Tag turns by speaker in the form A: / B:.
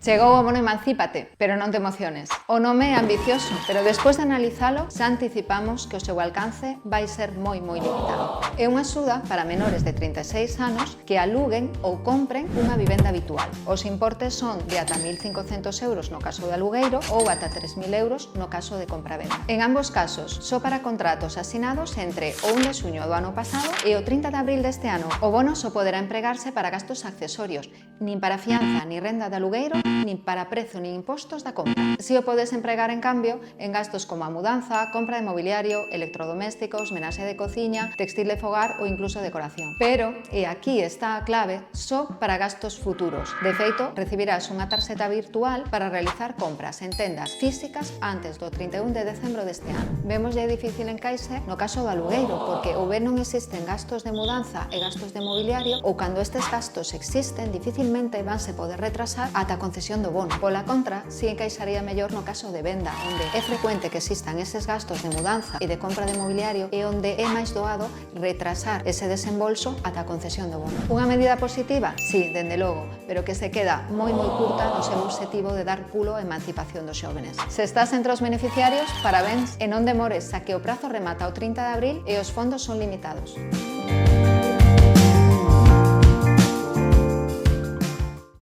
A: Chegou o bono Emancípate, pero non te emociones. O nome é ambicioso, pero despois de analizalo, xa anticipamos que o seu alcance vai ser moi limitado. É unha axuda para menores de 36 anos que aluguen ou compren unha vivenda habitual. Os importes son de ata 1.500 euros no caso de alugueiro ou ata 3.000 euros no caso de compra-venda. En ambos casos, só para contratos asinados entre o 1 de xuño do ano pasado e o 30 de abril deste ano. O bono só poderá empregarse para gastos accesorios, nin para fianza, ni renda de alugueiro, nin para prezo nin impostos da compra. Si o podes empregar, en cambio, en gastos como a mudanza, compra de mobiliario, electrodomésticos, menaxe de cociña, textil de fogar ou incluso decoración. Pero, e aquí está a clave, só para gastos futuros. De feito, recibirás unha tarxeta virtual para realizar compras en tendas físicas antes do 31 de decembro deste ano. Vemos de difícil encaixe no caso do alugueiro, porque ou ben non existen gastos de mudanza e gastos de mobiliario, ou cando estes gastos existen, dificilmente vanse poder retrasar ata a concesión do bono. Pola contra, si encaixaría mellor no caso de venda, onde é frecuente que existan eses gastos de mudanza e de compra de mobiliario e onde é máis doado retrasar ese desembolso ata a concesión do bono. Unha medida positiva? Sí, dende logo, pero que se queda moi curta no seu obxectivo de dar pulo á emancipación dos xóvenes. Se estás entre os beneficiarios, parabéns e non demores, xa que o prazo remata o 30 de abril e os fondos son limitados.